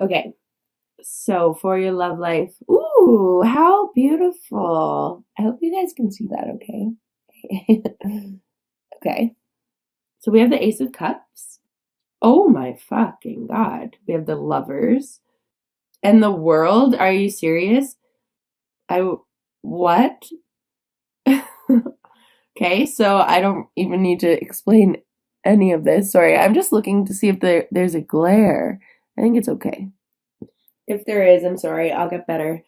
Okay, so for your love life, ooh, how beautiful. I hope you guys can see that, okay? Okay, so we have the Ace of Cups. Oh my fucking God. We have the Lovers. And the World. Are you serious? What? Okay, so I don't even need to explain any of this. Sorry, I'm just looking to see if there's a glare. I think it's okay. If there is, I'm sorry. I'll get better.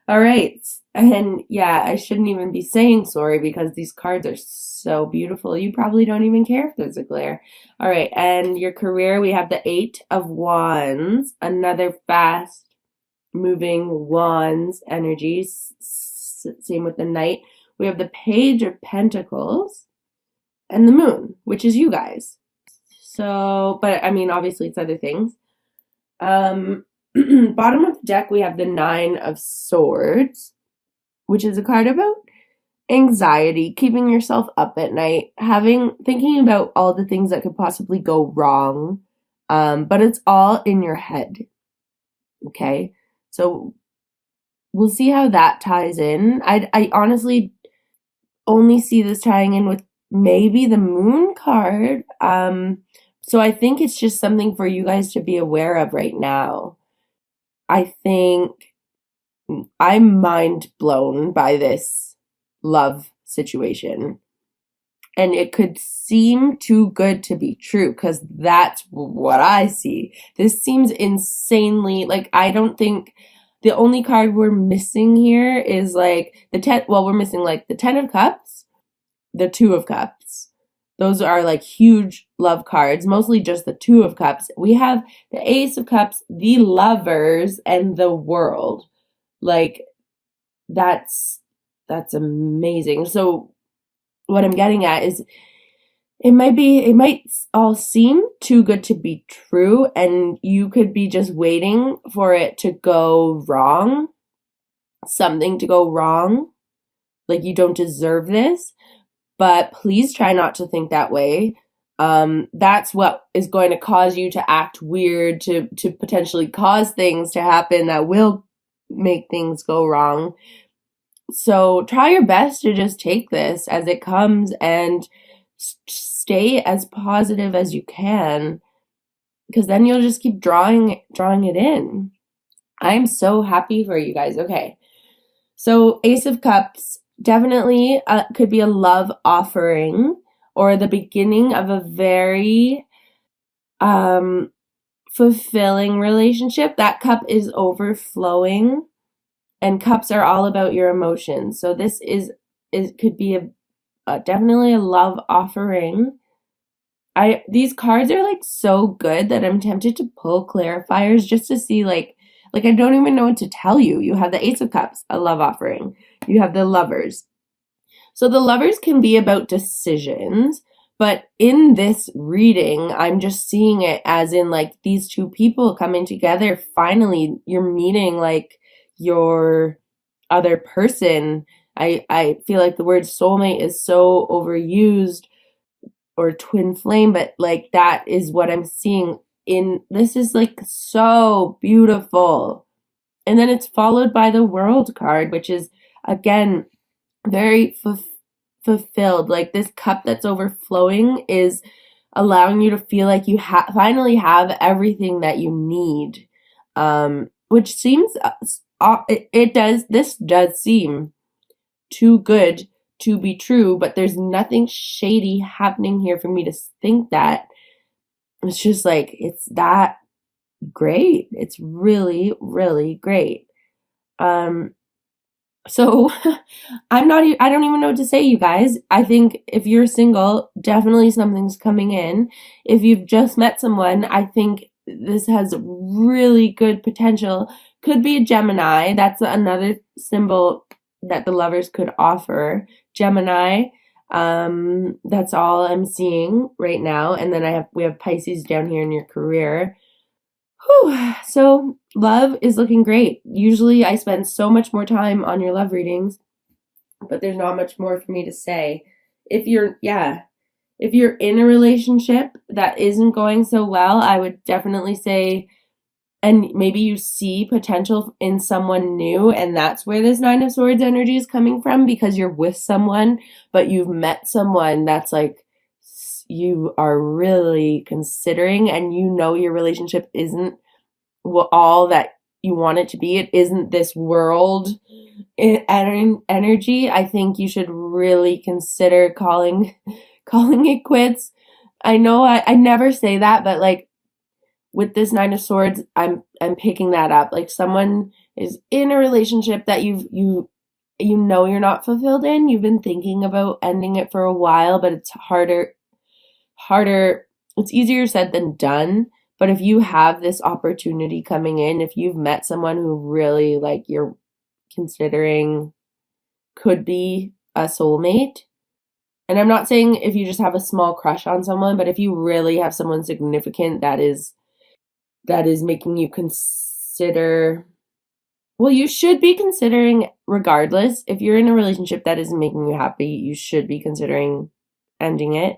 All right. And yeah, I shouldn't even be saying sorry because these cards are so beautiful. You probably don't even care if there's a glare. All right. And your career, we have the Eight of Wands, another fast moving wands energies. Same with the Knight. We have the Page of Pentacles and the Moon, which is you guys. So, but I mean, obviously it's other things. Bottom of the deck, we have the Nine of Swords, which is a card about anxiety, keeping yourself up at night, thinking about all the things that could possibly go wrong. But it's all in your head. Okay. So we'll see how that ties in. I honestly only see this tying in with maybe the Moon card. So I think it's just something for you guys to be aware of right now. I think I'm mind blown by this love situation. And it could seem too good to be true because that's what I see. This seems insanely, like, I don't think the only card we're missing here is like the 10, well, we're missing like the 10 of Cups, the 2 of Cups. Those are like huge love cards, mostly just the 2 of Cups. We have the Ace of Cups, the Lovers, and the World. Like, that's amazing. So what I'm getting at is it might all seem too good to be true, and you could be just waiting for it to go wrong, something to go wrong, like you don't deserve this. But please try not to think that way. That's what is going to cause you to act weird, to potentially cause things to happen that will make things go wrong. So try your best to just take this as it comes and stay as positive as you can, because then you'll just keep drawing it in. I'm so happy for you guys. Okay. So Ace of Cups definitely could be a love offering or the beginning of a very fulfilling relationship. That cup is overflowing, and cups are all about your emotions. So this could be definitely a love offering. These cards are like so good that I'm tempted to pull clarifiers just to see like I don't even know what to tell you. You have the Ace of Cups, a love offering. You have the Lovers. So the Lovers can be about decisions, but in this reading, I'm just seeing it as in like these two people coming together. Finally, you're meeting like your other person. I feel like the word soulmate is so overused, or twin flame, but like that is what I'm seeing in this. Is like so beautiful. And then it's followed by the World card, which is again very fulfilled. Like this cup that's overflowing is allowing you to feel like you finally have everything that you need. Which seems this does seem too good to be true, but there's nothing shady happening here for me to think that. It's just like, it's that great. It's really, really great. So I don't even know what to say, you guys. I think if you're single, definitely something's coming in. If you've just met someone, I think this has really good potential. Could be a Gemini. That's another symbol that the Lovers could offer. Gemini. That's all I'm seeing right now. And then we have Pisces down here in your career. Whew. So love is looking great. Usually I spend so much more time on your love readings, but there's not much more for me to say. If you're in a relationship that isn't going so well, I would definitely say and maybe you see potential in someone new, and that's where this Nine of Swords energy is coming from, because you're with someone, but you've met someone that's like you are really considering, and you know your relationship isn't all that you want it to be. It isn't this world energy. I think you should really consider calling it quits. I know I never say that, but like with this Nine of Swords, I'm picking that up. Like someone is in a relationship that you know you're not fulfilled in. You've been thinking about ending it for a while, but it's harder. It's easier said than done. But if you have this opportunity coming in, if you've met someone who really like you're considering could be a soulmate, and I'm not saying if you just have a small crush on someone, but if you really have someone significant that is making you consider, well, you should be considering regardless. If you're in a relationship that isn't making you happy, you should be considering ending it.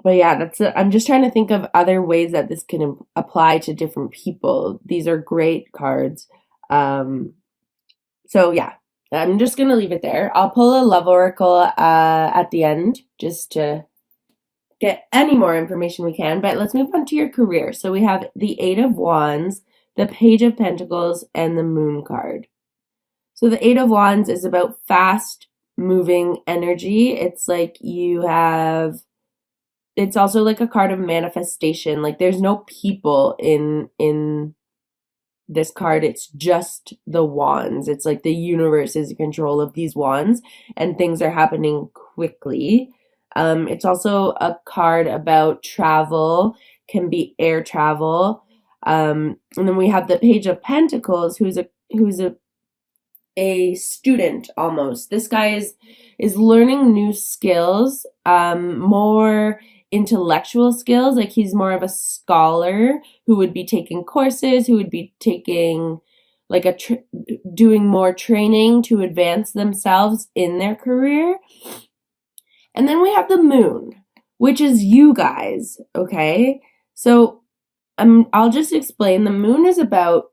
But yeah, I'm just trying to think of other ways that this can apply to different people. These are great cards. So yeah, I'm just going to leave it there. I'll pull a love oracle at the end just to get any more information we can. But let's move on to your career. So we have the Eight of Wands, the Page of Pentacles, and the Moon card. So the Eight of Wands is about fast moving energy. It's like it's also like a card of manifestation. Like there's no people in this card. It's just the wands. It's like the universe is in control of these wands and things are happening quickly. It's also a card about travel, can be air travel. And then we have the Page of Pentacles, who's a student almost. This guy is learning new skills, more intellectual skills. Like he's more of a scholar who would be taking courses, who would be taking like doing more training to advance themselves in their career. And then we have the Moon, which is you guys, okay? So I'll just explain. The Moon is about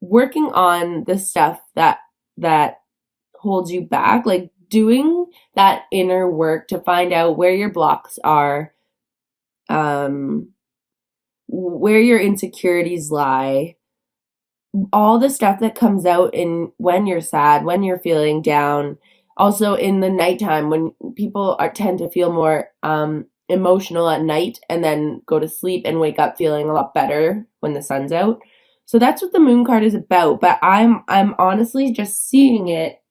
working on the stuff that holds you back, like doing that inner work to find out where your blocks are, where your insecurities lie, all the stuff that comes out in when you're sad, when you're feeling down. Also in the nighttime when people tend to feel more emotional at night and then go to sleep and wake up feeling a lot better when the sun's out. So that's what the Moon card is about. But I'm honestly just seeing it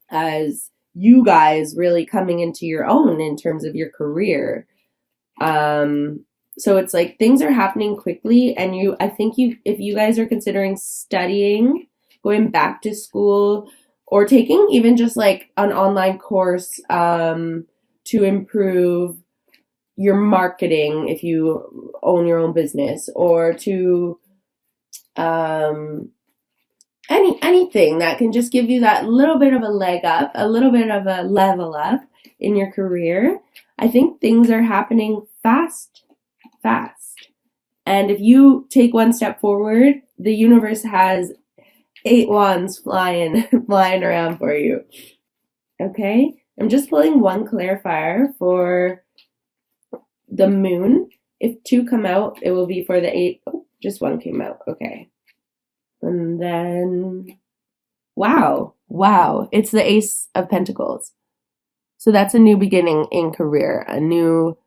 as you guys really coming into your own in terms of your career. So it's like things are happening quickly, and I think if you guys are considering studying, going back to school, or taking even just like an online course to improve your marketing if you own your own business, or to anything that can just give you that little bit of a leg up, a little bit of a level up in your career. I think things are happening fast. And if you take one step forward, the universe has 8 wands flying around for you. Okay? I'm just pulling one clarifier for the Moon. If 2 come out, it will be for the 8. Oh, just 1 came out. Okay. And then, wow, it's the Ace of Pentacles. So that's a new beginning in career, a new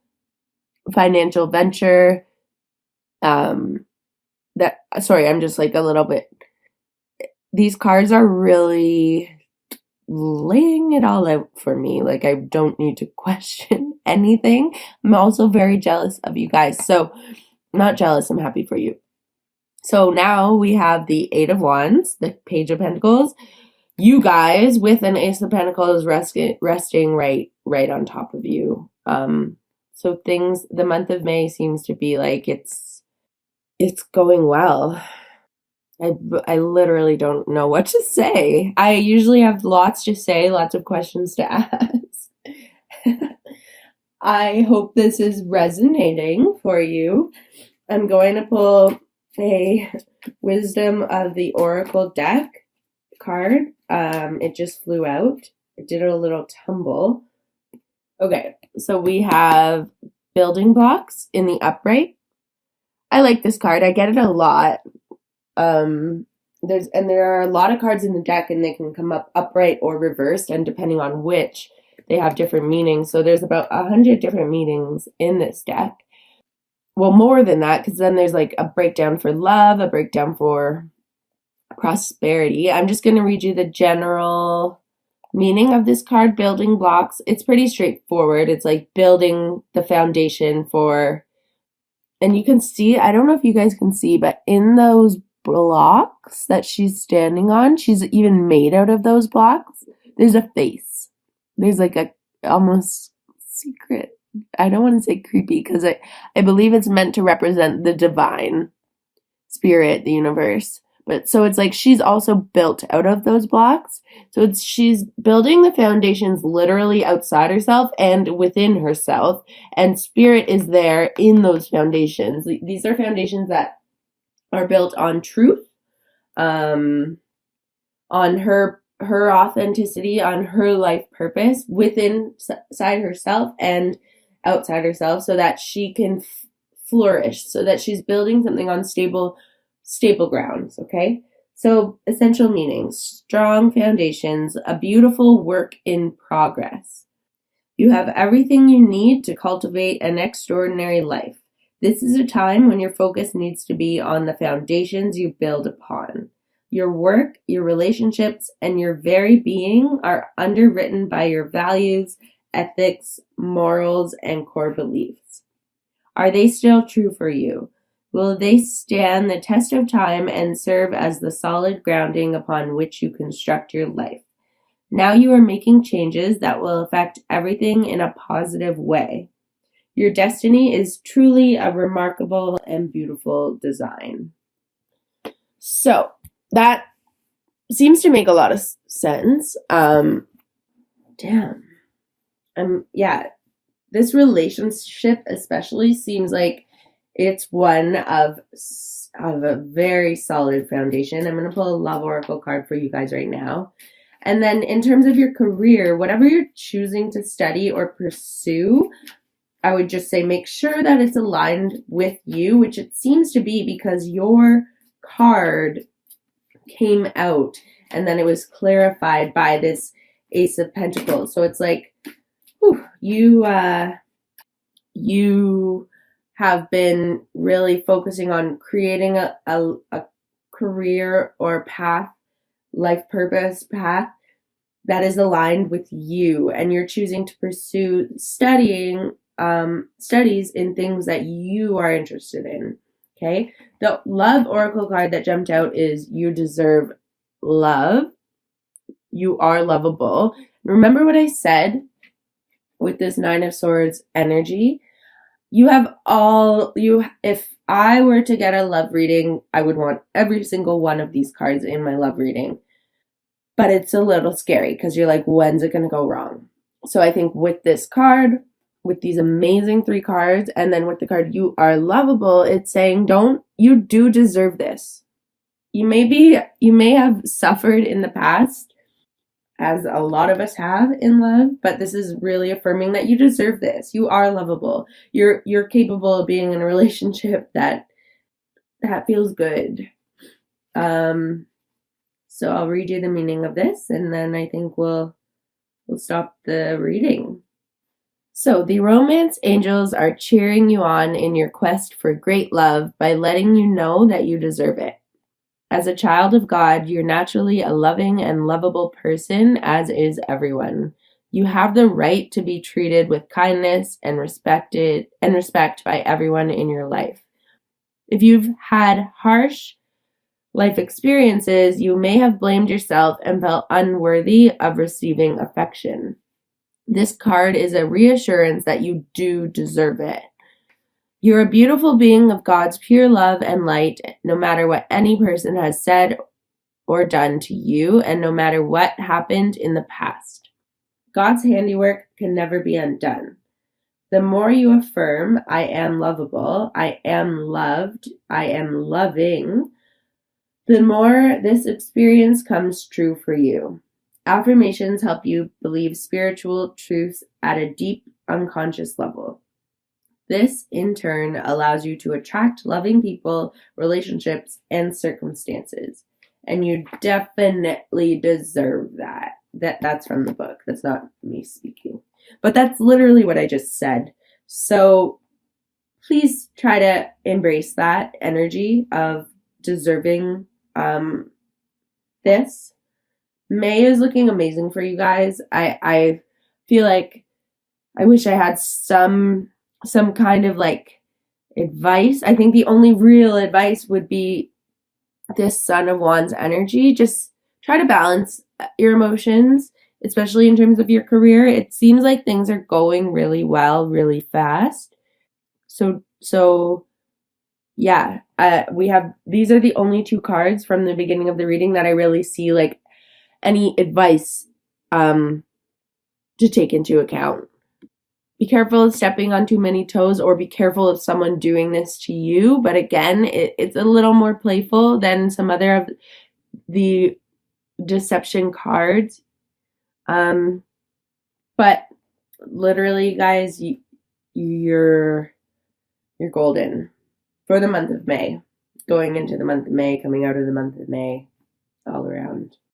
financial venture. I'm just like a little bit, these cards are really laying it all out for me. Like I don't need to question anything. I'm also very jealous of you guys. So not jealous, I'm happy for you. So now we have the 8 of Wands, the Page of Pentacles. You guys with an Ace of Pentacles resting right on top of you. So the month of May seems to be like it's going well. I literally don't know what to say. I usually have lots to say, lots of questions to ask. I hope this is resonating for you. I'm going to pull a Wisdom of the Oracle deck card. It just flew out. It did a little tumble. Okay, so we have building blocks in the upright. I like this card. I get it a lot. There are a lot of cards in the deck, and they can come up upright or reversed, and depending on which, they have different meanings. So there's about 100 different meanings in this deck. Well, more than that, because then there's like a breakdown for love, a breakdown for prosperity. I'm just going to read you the general meaning of this card, building blocks. It's pretty straightforward. It's like building the foundation for, and you can see, I don't know if you guys can see, but in those blocks that she's standing on, she's even made out of those blocks, there's a face. There's like a almost secret, I don't want to say creepy, because I believe it's meant to represent the divine spirit, the universe. But so it's like she's also built out of those blocks. So she's building the foundations literally outside herself and within herself. And spirit is there in those foundations. These are foundations that are built on truth, on her authenticity, on her life purpose inside herself and outside herself, so that she can flourish, so that she's building something on stable grounds. Okay, so essential meanings: strong foundations, a beautiful work in progress. You have everything you need to cultivate an extraordinary life. This is a time when your focus needs to be on the foundations you build upon. Your work, your relationships, and your very being are underwritten by your values, ethics, morals, and core beliefs. Are they still true for you? Will they stand the test of time and serve as the solid grounding upon which you construct your life? Now you are making changes that will affect everything in a positive way. Your destiny is truly a remarkable and beautiful design. So that seems to make a lot of sense. This relationship especially seems like it's one of a very solid foundation. I'm going to pull a love oracle card for you guys right now. And then in terms of your career, whatever you're choosing to study or pursue, I would just say make sure that it's aligned with you, which it seems to be because your card came out and then it was clarified by this Ace of Pentacles. So it's like, you have been really focusing on creating a career or path, life purpose path that is aligned with you, and you're choosing to pursue studies in things that you are interested in. Okay, the love oracle card that jumped out is you deserve love. You are lovable. Remember what I said with this Nine of Swords energy? If I were to get a love reading, I would want every single one of these cards in my love reading. But it's a little scary because you're like, when's it going to go wrong? So I think with this card, with these amazing 3 cards, and then with the card, you are lovable, it's saying, you do deserve this. You may have suffered in the past, as a lot of us have in love, but this is really affirming that you deserve this. You are lovable. You're capable of being in a relationship that feels good. So I'll read you the meaning of this, and then I think we'll stop the reading. So the romance angels are cheering you on in your quest for great love by letting you know that you deserve it. As a child of God, you're naturally a loving and lovable person, as is everyone. You have the right to be treated with kindness and respect by everyone in your life. If you've had harsh life experiences, you may have blamed yourself and felt unworthy of receiving affection. This card is a reassurance that you do deserve it. You're a beautiful being of God's pure love and light, no matter what any person has said or done to you, and no matter what happened in the past. God's handiwork can never be undone. The more you affirm, I am lovable, I am loved, I am loving, the more this experience comes true for you. Affirmations help you believe spiritual truths at a deep, unconscious level. This, in turn, allows you to attract loving people, relationships, and circumstances. And you definitely deserve that. That's from the book. That's not me speaking. But that's literally what I just said. So please try to embrace that energy of deserving this. May is looking amazing for you guys. I feel like I wish I had some kind of like advice. I think the only real advice would be this Son of Wands energy. Just try to balance your emotions, especially in terms of your career. It seems like things are going really well, really fast. So yeah, we have, these are the only two cards from the beginning of the reading that I really see like any advice to take into account. Be careful of stepping on too many toes, or be careful of someone doing this to you. But again, it's a little more playful than some other of the deception cards. But literally, guys, you're golden for the month of May, going into the month of May, coming out of the month of May, all around.